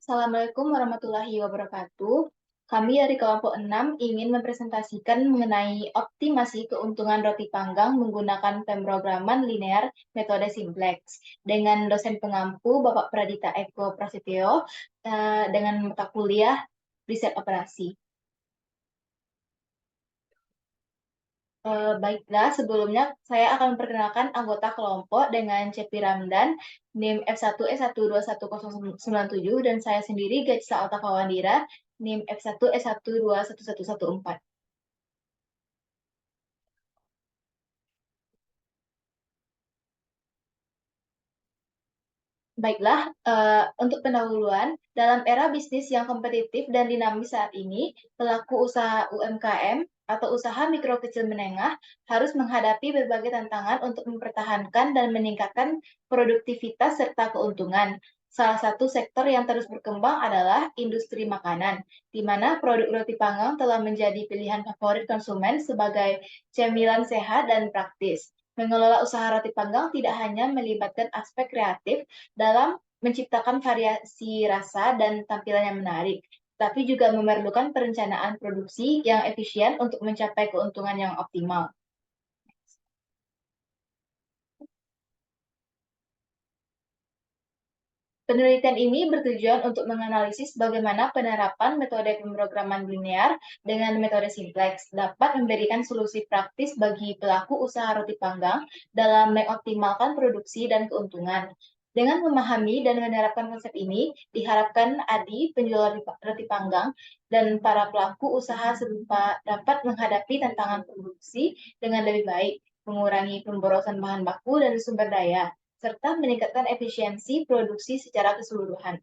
Assalamualaikum warahmatullahi wabarakatuh. Kami dari kelompok 6 ingin mempresentasikan mengenai optimasi keuntungan roti panggang menggunakan pemrograman linear metode simplex dengan dosen pengampu Bapak Pradita Eko Prasetyo dengan mata kuliah riset operasi. Baiklah, sebelumnya saya akan memperkenalkan anggota kelompok dengan Cepi Ramdan, NIM F1S1210097, dan saya sendiri Gajsa Altakawandira, NIM F1S1211114. Baiklah, untuk pendahuluan, dalam era bisnis yang kompetitif dan dinamis saat ini, pelaku usaha UMKM atau usaha mikro kecil menengah harus menghadapi berbagai tantangan untuk mempertahankan dan meningkatkan produktivitas serta keuntungan. Salah satu sektor yang terus berkembang adalah industri makanan, di mana produk roti panggang telah menjadi pilihan favorit konsumen sebagai cemilan sehat dan praktis. Mengelola usaha roti panggang tidak hanya melibatkan aspek kreatif dalam menciptakan variasi rasa dan tampilan yang menarik, tapi juga memerlukan perencanaan produksi yang efisien untuk mencapai keuntungan yang optimal. Penelitian ini bertujuan untuk menganalisis bagaimana penerapan metode pemrograman linear dengan metode simplex dapat memberikan solusi praktis bagi pelaku usaha roti panggang dalam mengoptimalkan produksi dan keuntungan. Dengan memahami dan menerapkan konsep ini, diharapkan Adi, penjual roti panggang, dan para pelaku usaha serupa dapat menghadapi tantangan produksi dengan lebih baik, mengurangi pemborosan bahan baku dan sumber daya, serta meningkatkan efisiensi produksi secara keseluruhan.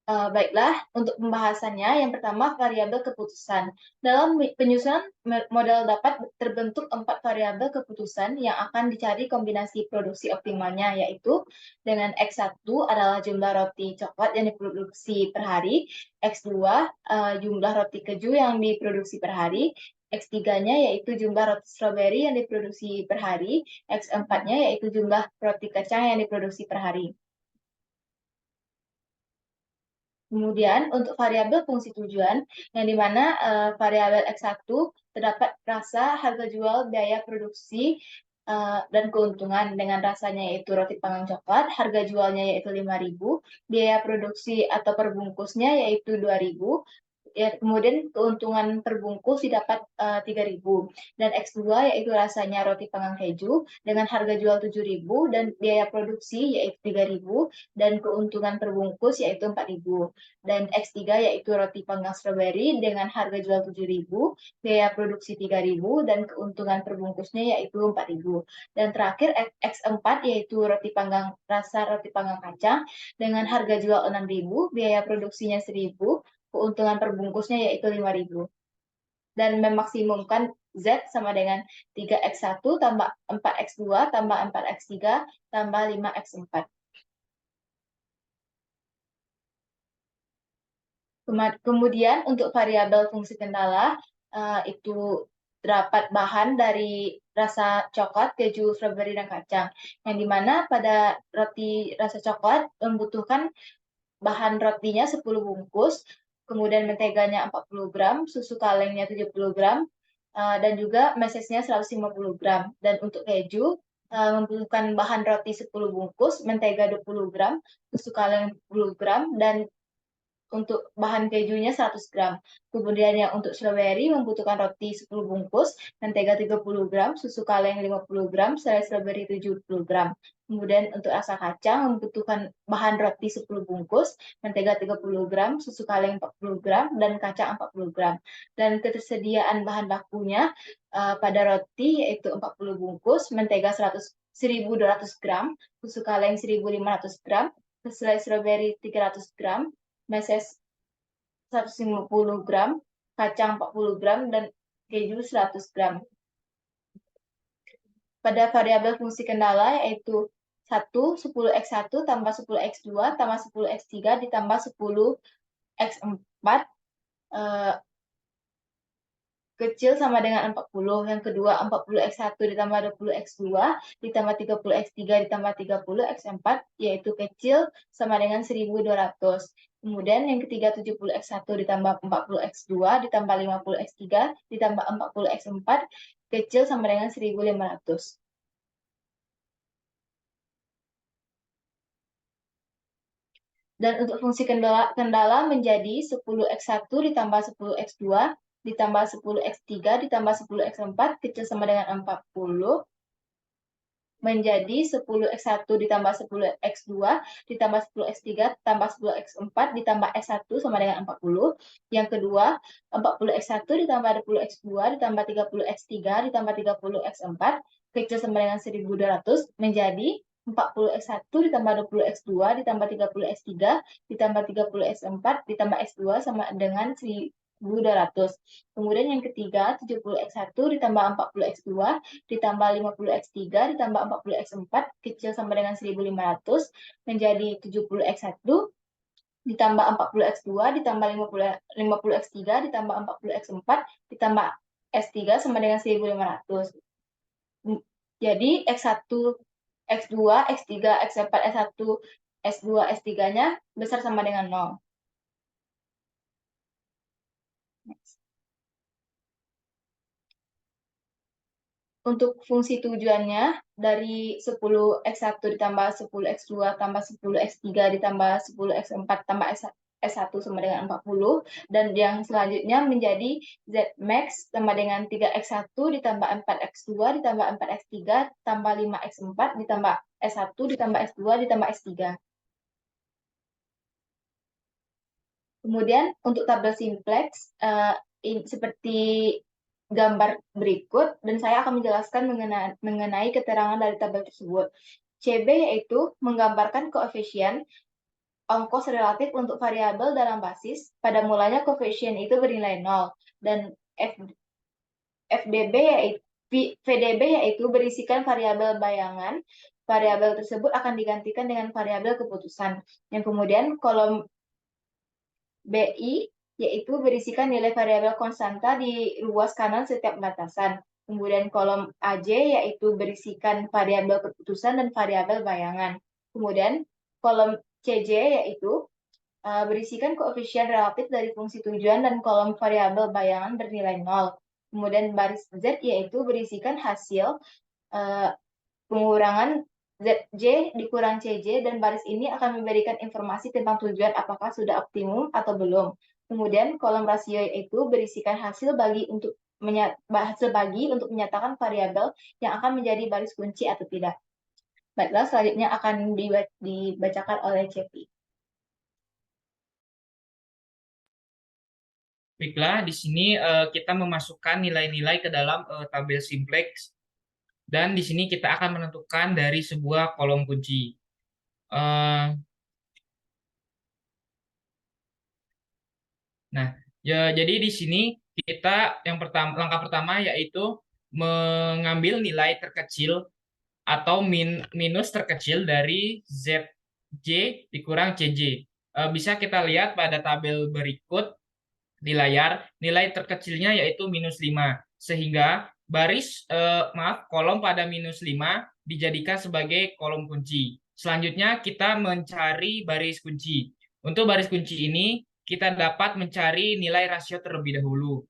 Baiklah, untuk pembahasannya, yang pertama variabel keputusan. Dalam penyusunan model dapat terbentuk 4 variabel keputusan yang akan dicari kombinasi produksi optimalnya, yaitu dengan X1 adalah jumlah roti coklat yang diproduksi per hari, X2 jumlah roti keju yang diproduksi per hari, X3-nya yaitu jumlah roti stroberi yang diproduksi per hari, X4-nya yaitu jumlah roti kacang yang diproduksi per hari. Kemudian untuk variabel fungsi tujuan, yang dimana variabel X1 terdapat rasa, harga jual, biaya produksi, dan keuntungan dengan rasanya yaitu roti panggang coklat, harga jualnya yaitu 5.000, biaya produksi atau perbungkusnya yaitu 2.000, ya, kemudian keuntungan perbungkus didapat 3.000, dan X2 yaitu rasanya roti panggang keju dengan harga jual 7.000 dan biaya produksi yaitu 3.000 dan keuntungan perbungkus yaitu 4.000, dan X3 yaitu roti panggang strawberry dengan harga jual 7.000, biaya produksi 3.000 dan keuntungan perbungkusnya yaitu 4.000, dan terakhir X4 yaitu roti panggang kacang dengan harga jual 6.000, biaya produksinya 1.000, keuntungan perbungkusnya yaitu 5.000. Dan memaksimumkan Z sama dengan 3X1 tambah 4X2 tambah 4X3 tambah 5X4. Kemudian untuk variabel fungsi kendala, itu terdapat bahan dari rasa coklat, keju, strawberry, dan kacang. Yang dimana pada roti rasa coklat membutuhkan bahan rotinya 10 bungkus, kemudian menteganya 40 gram, susu kalengnya 70 gram, dan juga mesesnya 150 gram. Dan untuk keju, membutuhkan bahan roti 10 bungkus, mentega 20 gram, susu kaleng 10 gram, dan untuk bahan kejunya 100 gram. Kemudian yang untuk strawberry membutuhkan roti 10 bungkus, mentega 30 gram, susu kaleng 50 gram, selai strawberry 70 gram. Kemudian untuk rasa kacang membutuhkan bahan roti 10 bungkus, mentega 30 gram, susu kaleng 40 gram, dan kacang 40 gram. Dan ketersediaan bahan bakunya pada roti yaitu 40 bungkus, mentega 1.200 gram, susu kaleng 1.500 gram, selai strawberry 300 gram, meses 150 gram, kacang 40 gram, dan keju 100 gram. Pada variabel fungsi kendala yaitu 10X1 tambah 10X2 tambah 10X3 ditambah 10X4, kecil sama dengan 40. Yang kedua 40x1 ditambah 20x2 ditambah 30x3 ditambah 30x4, yaitu kecil sama dengan 1200. Kemudian yang ketiga 70x1 ditambah 40x2 ditambah 50x3 ditambah 40x4, kecil sama dengan 1500. Dan untuk fungsi kendala menjadi 10x1 ditambah 10x2 ditambah 10x3 ditambah 10x4 kecil sama dengan 40, menjadi 10x1 ditambah 10x2 ditambah 10x3 tambah 10x4 ditambah x1 sama dengan 40. Yang kedua, 40x1 ditambah 20x2 ditambah 30x3 ditambah 30x4 kecil sama dengan 1200 menjadi 40x1 ditambah 20x2 ditambah 30x3 ditambah 30x4 ditambah x2 sama dengan 1200. Kemudian yang ketiga, 70x1 ditambah 40x2 ditambah 50x3 ditambah 40x4 kecil sama dengan 1500 menjadi 70x1 ditambah 40x2 ditambah 50x3 ditambah 40x4 ditambah x3 sama dengan 1500. Jadi x1, x2, x3, x4, x1, x2, x3-nya besar sama dengan 0. Untuk fungsi tujuannya, dari 10x1 ditambah 10x2 tambah 10x3 ditambah 10x4 tambah S1 sama dengan 40, dan yang selanjutnya menjadi Z max sama dengan 3x1 ditambah 4x2 ditambah 4x3 tambah 5x4 ditambah S1 ditambah S2 ditambah S3. Kemudian untuk tabel simplex seperti gambar berikut, dan saya akan menjelaskan mengenai keterangan dari tabel tersebut. CB yaitu menggambarkan koefisien ongkos relatif untuk variabel dalam basis. Pada mulanya koefisien itu bernilai 0, dan FDB yaitu VDB yaitu berisikan variabel bayangan. Variabel tersebut akan digantikan dengan variabel keputusan. Yang kemudian kolom BI yaitu berisikan nilai variabel konstanta di ruas kanan setiap batasan. Kemudian kolom AJ yaitu berisikan variabel keputusan dan variabel bayangan. Kemudian kolom CJ yaitu berisikan koefisien relatif dari fungsi tujuan dan kolom variabel bayangan bernilai 0. Kemudian baris Z yaitu berisikan hasil pengurangan ZJ dikurang CJ, dan baris ini akan memberikan informasi tentang tujuan apakah sudah optimum atau belum. Kemudian kolom rasio itu berisikan hasil bagi untuk menyatakan variabel yang akan menjadi baris kunci atau tidak. Baiklah, selanjutnya akan dibacakan oleh Cepi. Baiklah, di sini kita memasukkan nilai-nilai ke dalam tabel simplex, dan di sini kita akan menentukan dari sebuah kolom kunci. Nah, jadi di sini kita langkah pertama yaitu mengambil nilai terkecil atau minus terkecil dari ZJ dikurang CJ. Bisa kita lihat pada tabel berikut di layar, nilai terkecilnya yaitu minus 5. Sehingga kolom pada minus 5 dijadikan sebagai kolom kunci. Selanjutnya kita mencari baris kunci. Untuk baris kunci ini kita dapat mencari nilai rasio terlebih dahulu.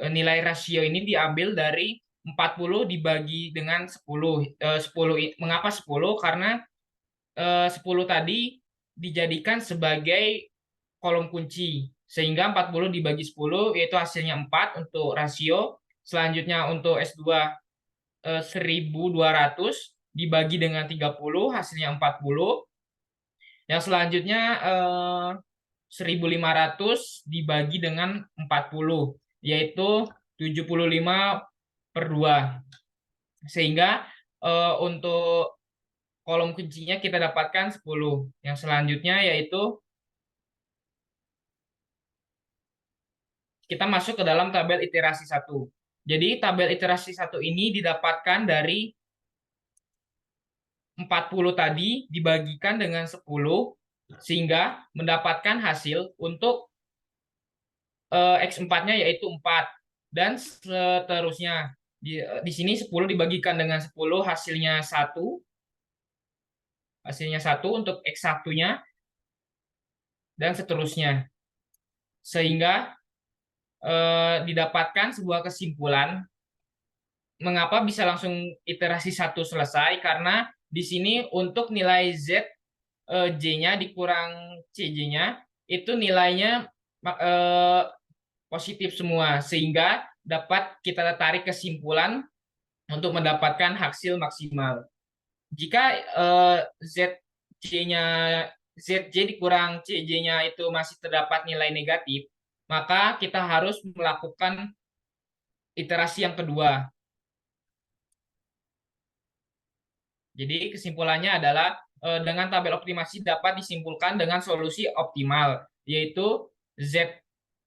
Nilai rasio ini diambil dari 40 dibagi dengan 10. Mengapa 10? Karena 10 tadi dijadikan sebagai kolom kunci. Sehingga 40 dibagi 10 yaitu hasilnya 4 untuk rasio. Selanjutnya untuk S2 1200 dibagi dengan 30 hasilnya 40. Yang selanjutnya 1500 dibagi dengan 40 yaitu 75/2. Sehingga untuk kolom kuncinya kita dapatkan 10. Yang selanjutnya yaitu kita masuk ke dalam tabel iterasi 1. Jadi tabel iterasi 1 ini didapatkan dari 40 tadi dibagikan dengan 10 sehingga mendapatkan hasil untuk X4-nya yaitu 4. dan seterusnya. Di sini 10 dibagikan dengan 10 hasilnya 1 untuk X1-nya dan seterusnya. Sehingga didapatkan sebuah kesimpulan mengapa bisa langsung iterasi 1 selesai, karena di sini untuk nilai J-nya dikurang CJ-nya itu nilainya eh, positif semua, sehingga dapat kita tarik kesimpulan untuk mendapatkan hasil maksimal. Jika ZJ-nya ZJ dikurang CJ-nya itu masih terdapat nilai negatif, maka kita harus melakukan iterasi yang kedua. Jadi kesimpulannya adalah dengan tabel optimasi dapat disimpulkan dengan solusi optimal, yaitu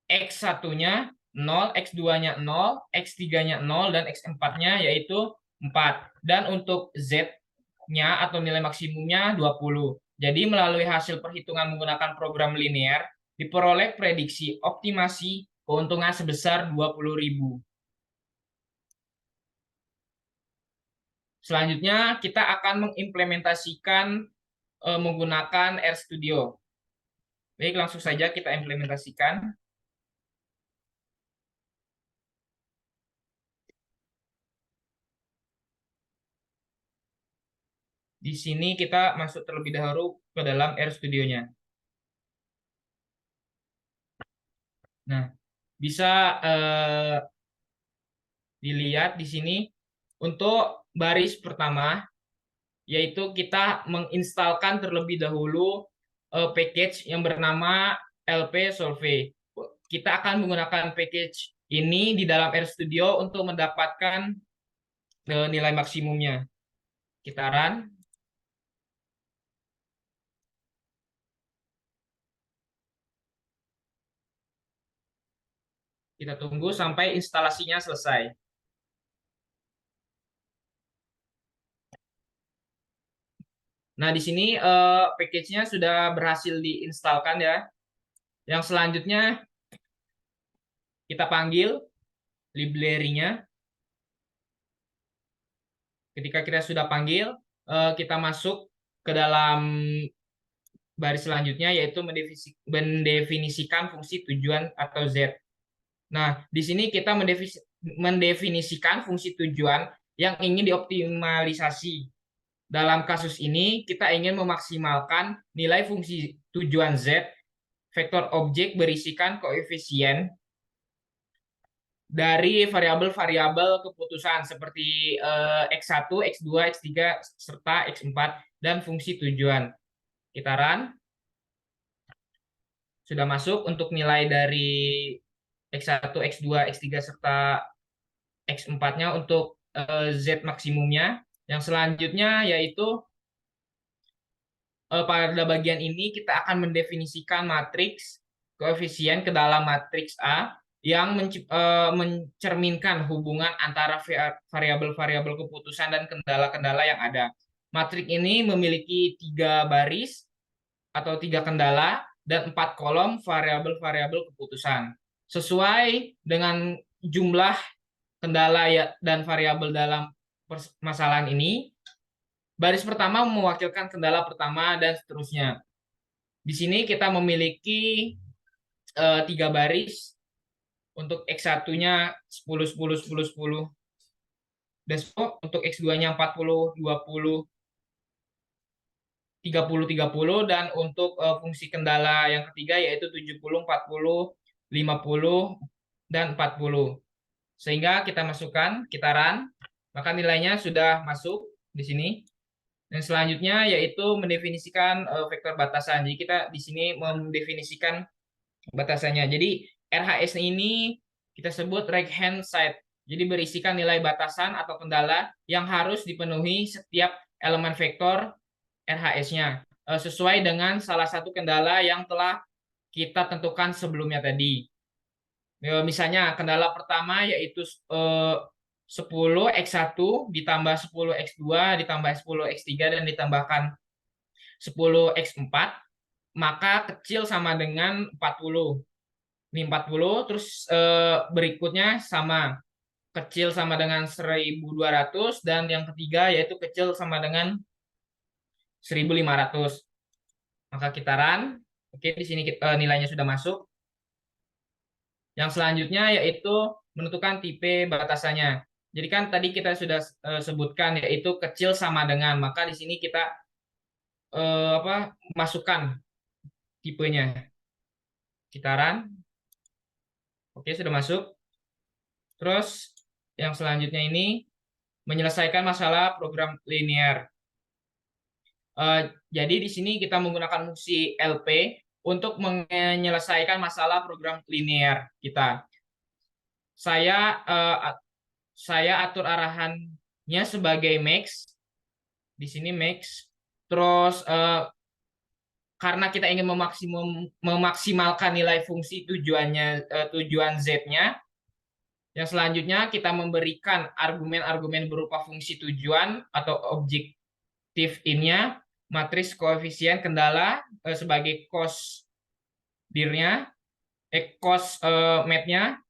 X1-nya 0, X2-nya 0, X3-nya 0, dan X4-nya yaitu 4. Dan untuk Z-nya atau nilai maksimumnya 20. Jadi melalui hasil perhitungan menggunakan program linear, diperoleh prediksi optimasi keuntungan sebesar 20.000. Selanjutnya, kita akan mengimplementasikan menggunakan RStudio. Baik, langsung saja kita implementasikan. Di sini kita masuk terlebih dahulu ke dalam RStudio-nya. Nah, bisa dilihat di sini untuk baris pertama, yaitu kita menginstalkan terlebih dahulu package yang bernama LP Solve. Kita akan menggunakan package ini di dalam RStudio untuk mendapatkan nilai maksimumnya. Kita run. Kita tunggu sampai instalasinya selesai. Nah, di sini package-nya sudah berhasil diinstalkan ya. Yang selanjutnya kita panggil library-nya. Ketika kita sudah panggil, kita masuk ke dalam baris selanjutnya, yaitu mendefinisikan fungsi tujuan atau Z. Nah, di sini kita mendefinisikan fungsi tujuan yang ingin dioptimalisasi. Dalam kasus ini, kita ingin memaksimalkan nilai fungsi tujuan Z, vektor objek berisikan koefisien dari variabel-variabel keputusan seperti X1, X2, X3, serta X4, dan fungsi tujuan. Kita run. Sudah masuk untuk nilai dari X1, X2, X3, serta X4-nya untuk Z maksimumnya. Yang selanjutnya yaitu pada bagian ini kita akan mendefinisikan matriks koefisien ke dalam matriks A yang mencerminkan hubungan antara variabel-variabel keputusan dan kendala-kendala yang ada. Matriks ini memiliki 3 baris atau 3 kendala dan 4 kolom variabel-variabel keputusan. Sesuai dengan jumlah kendala dan variabel dalam permasalahan ini, baris pertama mewakilkan kendala pertama dan seterusnya. Di sini kita memiliki 3 baris. Untuk X1-nya 10, 10, 10, 10. Dan untuk X2-nya 40, 20, 30, 30. Dan untuk fungsi kendala yang ketiga yaitu 70, 40, 50, dan 40. Sehingga kita masukkan, kita run, maka nilainya sudah masuk di sini. Dan selanjutnya yaitu mendefinisikan vektor batasan. Jadi kita di sini mendefinisikan batasannya. Jadi RHS ini kita sebut right hand side. Jadi berisikan nilai batasan atau kendala yang harus dipenuhi setiap elemen vektor RHS-nya sesuai dengan salah satu kendala yang telah kita tentukan sebelumnya tadi. Misalnya kendala pertama yaitu 10 X1 ditambah 10 X2 ditambah 10 X3 dan ditambahkan 10 X4, maka kecil sama dengan 40. Ini 40, terus berikutnya sama. Kecil sama dengan 1.200 dan yang ketiga yaitu kecil sama dengan 1.500. Maka kita run. Oke, di sini nilainya sudah masuk. Yang selanjutnya yaitu menentukan tipe batasannya. Jadi kan tadi kita sudah sebutkan yaitu kecil sama dengan, maka di sini kita masukkan tipenya. Kita run. Oke, sudah masuk. Terus yang selanjutnya ini menyelesaikan masalah program linear. Jadi di sini kita menggunakan fungsi LP untuk menyelesaikan masalah program linear kita. Saya atur arahannya sebagai max. Di sini max. Terus karena kita ingin memaksimalkan nilai fungsi tujuan Z-nya, yang selanjutnya kita memberikan argumen-argumen berupa fungsi tujuan atau objektif in-nya, matriks koefisien kendala sebagai cost dir-nya, cost map-nya.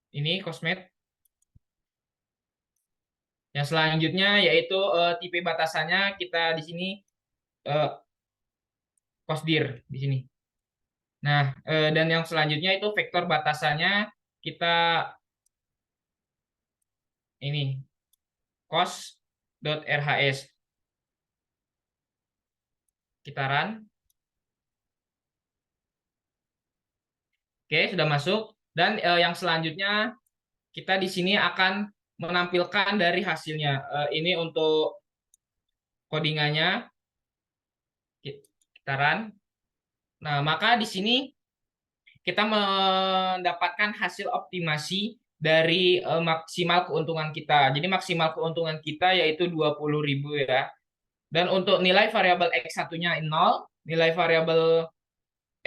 Ini cost map. Yang selanjutnya yaitu tipe batasannya kita di sini cost dir di sini. Nah, dan yang selanjutnya itu vektor batasannya kita ini cost.rhs. Kita run. Oke, sudah masuk. Dan yang selanjutnya kita di sini akan menampilkan dari hasilnya. Ini untuk codingannya. Kita run. Nah, maka di sini kita mendapatkan hasil optimasi dari maksimal keuntungan kita. Jadi maksimal keuntungan kita yaitu 20.000 ya. Dan untuk nilai variabel X1-nya 0, nilai variabel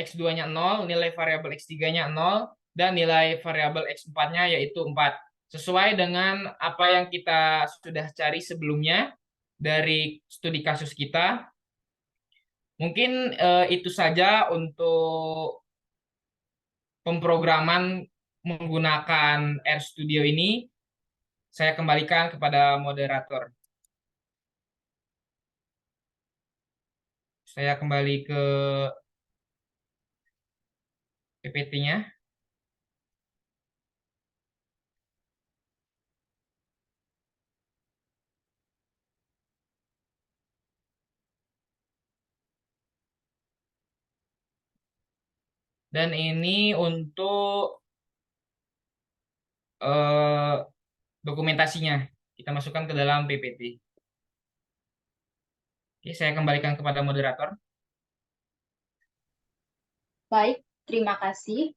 X2-nya 0, nilai variabel X3-nya 0, dan nilai variabel X4-nya yaitu 4. Sesuai dengan apa yang kita sudah cari sebelumnya dari studi kasus kita. Mungkin itu saja untuk pemrograman menggunakan RStudio ini. Saya kembalikan kepada moderator. Saya kembali ke PPT-nya. Dan ini untuk dokumentasinya. Kita masukkan ke dalam PPT. Oke, saya kembalikan kepada moderator. Baik, terima kasih.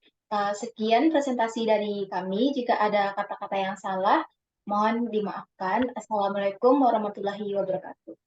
Sekian presentasi dari kami. Jika ada kata-kata yang salah, mohon dimaafkan. Assalamualaikum warahmatullahi wabarakatuh.